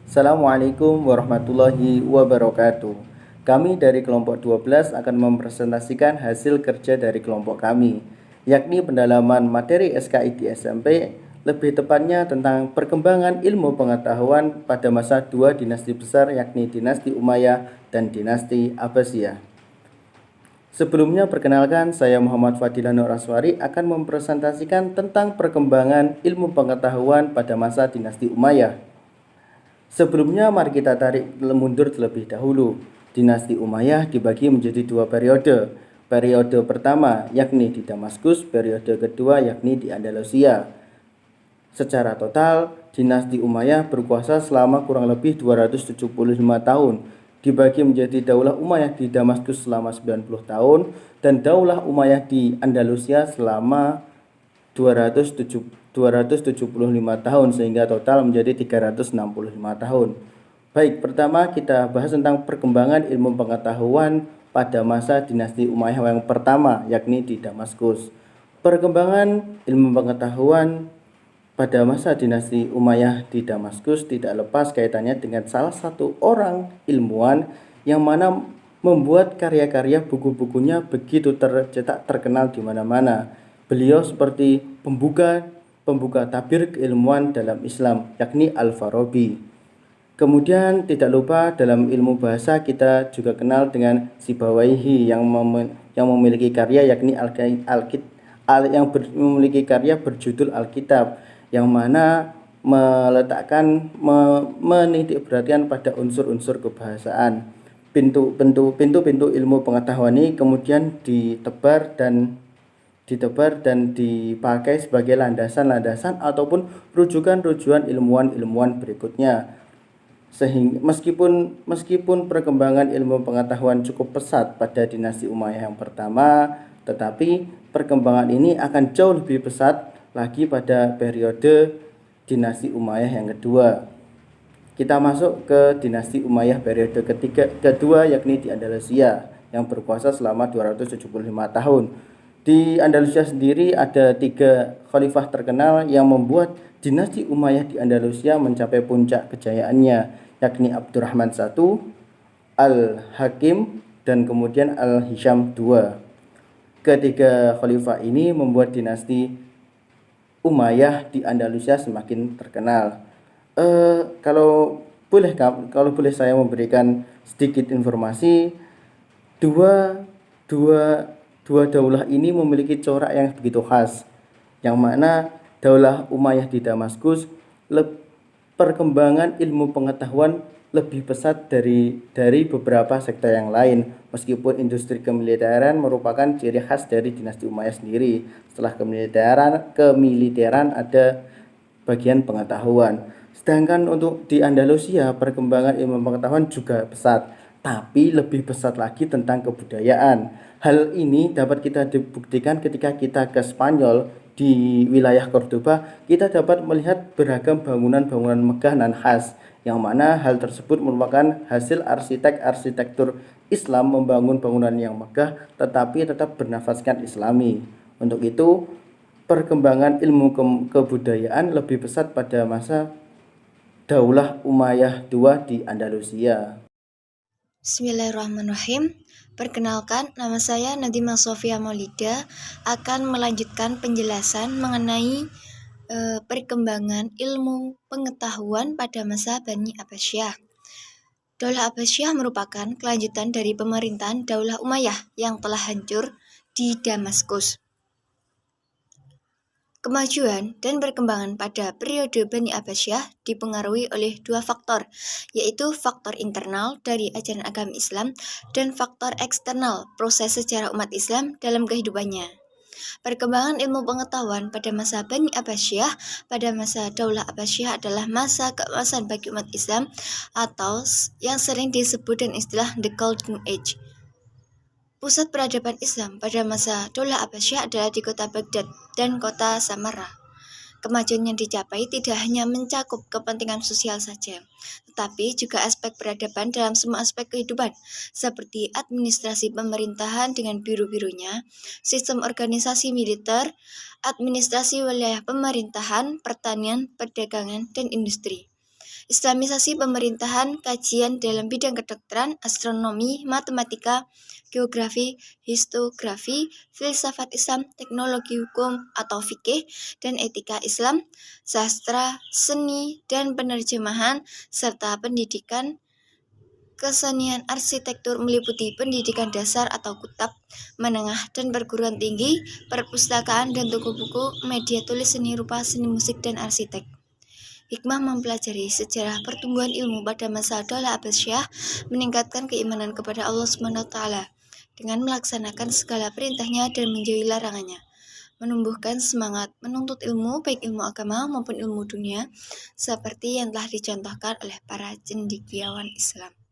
Assalamualaikum warahmatullahi wabarakatuh. Kami dari kelompok 12 akan mempresentasikan hasil kerja dari kelompok kami, yakni pendalaman materi SKI di SMP, lebih tepatnya tentang perkembangan ilmu pengetahuan pada masa dua dinasti besar, yakni dinasti Umayyah dan dinasti Abbasiyah. Sebelumnya perkenalkan, saya Muhammad Fadilah Nur Aswari akan mempresentasikan tentang perkembangan ilmu pengetahuan pada masa dinasti Umayyah. Sebelumnya mari kita tarik mundur terlebih dahulu. Dinasti Umayyah dibagi menjadi dua periode. Periode pertama yakni di Damaskus, periode kedua yakni di Andalusia. Secara total, dinasti Umayyah berkuasa selama kurang lebih 275 tahun. Dibagi menjadi Daulah Umayyah di Damaskus selama 90 tahun dan Daulah Umayyah di Andalusia selama 275 tahun, sehingga total menjadi 365 tahun. Baik, pertama kita bahas tentang perkembangan ilmu pengetahuan pada masa dinasti Umayyah yang pertama, yakni di Damaskus. Perkembangan ilmu pengetahuan pada masa dinasti Umayyah di Damaskus tidak lepas kaitannya dengan salah satu orang ilmuwan yang mana membuat karya-karya buku-bukunya begitu tercetak terkenal di mana-mana. Beliau seperti pembuka tabir keilmuan dalam Islam, yakni Al-Farabi. Kemudian tidak lupa dalam ilmu bahasa kita juga kenal dengan Sibawaihi yang memiliki karya yakni memiliki karya berjudul Alkitab, yang mana menitik perhatian pada unsur-unsur kebahasaan. Pintu-pintu ilmu pengetahuan ini kemudian ditebar dan dipakai sebagai landasan-landasan ataupun rujukan-rujukan ilmuwan-ilmuwan berikutnya. Sehingga meskipun perkembangan ilmu pengetahuan cukup pesat pada dinasti Umayyah yang pertama, tetapi perkembangan ini akan jauh lebih pesat lagi pada periode dinasti Umayyah yang kedua. Kita masuk ke dinasti Umayyah periode kedua yakni di Andalusia yang berkuasa selama 275 tahun. Di Andalusia sendiri ada 3 khalifah terkenal yang membuat dinasti Umayyah di Andalusia mencapai puncak kejayaannya, yakni Abdurrahman I, Al-Hakim, dan kemudian Al-Hisham II. Ketiga khalifah ini membuat dinasti Umayyah di Andalusia semakin terkenal. Kalau boleh saya memberikan sedikit informasi, dua daulah ini memiliki corak yang begitu khas, yang mana Daulah Umayyah di Damaskus perkembangan ilmu pengetahuan lebih pesat dari beberapa sektor yang lain, meskipun industri kemiliteran merupakan ciri khas dari dinasti Umayyah sendiri. Setelah kemiliteran ada bagian pengetahuan. Sedangkan untuk di Andalusia perkembangan ilmu pengetahuan juga pesat, tapi lebih pesat lagi tentang kebudayaan. Hal ini dapat kita buktikan ketika kita ke Spanyol. Di wilayah Cordoba kita dapat melihat beragam bangunan-bangunan megah dan khas, yang mana hal tersebut merupakan hasil arsitektur Islam membangun bangunan yang megah tetapi tetap bernafaskan Islami. Untuk itu perkembangan ilmu kebudayaan lebih pesat pada masa Daulah Umayyah II di Andalusia. Bismillahirrahmanirrahim. Perkenalkan, nama saya Nadima Sofia Maulida akan melanjutkan penjelasan mengenai perkembangan ilmu pengetahuan pada masa Bani Abbasiyah. Daulah Abbasiyah merupakan kelanjutan dari pemerintahan Daulah Umayyah yang telah hancur di Damaskus. Kemajuan dan perkembangan pada periode Bani Abbasiyah dipengaruhi oleh dua faktor, yaitu faktor internal dari ajaran agama Islam dan faktor eksternal proses sejarah umat Islam dalam kehidupannya. Perkembangan ilmu pengetahuan pada masa Bani Abbasiyah pada masa Daulah Abbasiyah adalah masa keemasan bagi umat Islam atau yang sering disebut dengan istilah The Golden Age. Pusat peradaban Islam pada masa Daulah Abbasiyah adalah di kota Baghdad dan kota Samarra. Kemajuan yang dicapai tidak hanya mencakup kepentingan sosial saja, tetapi juga aspek peradaban dalam semua aspek kehidupan, seperti administrasi pemerintahan dengan biru-birunya, sistem organisasi militer, administrasi wilayah pemerintahan, pertanian, perdagangan, dan industri. Islamisasi pemerintahan, kajian dalam bidang kedokteran, astronomi, matematika, geografi, histografi, filsafat Islam, teknologi hukum atau fikih, dan etika Islam, sastra, seni, dan penerjemahan, serta pendidikan. Kesenian arsitektur meliputi pendidikan dasar atau kutab, menengah, dan perguruan tinggi, perpustakaan dan toko buku, media tulis seni rupa, seni musik, dan arsitek. Hikmah mempelajari sejarah pertumbuhan ilmu pada masa Daulah Abbasiyah, meningkatkan keimanan kepada Allah SWT dengan melaksanakan segala perintahnya dan menjauhi larangannya, menumbuhkan semangat menuntut ilmu, baik ilmu agama maupun ilmu dunia, seperti yang telah dicontohkan oleh para cendekiawan Islam.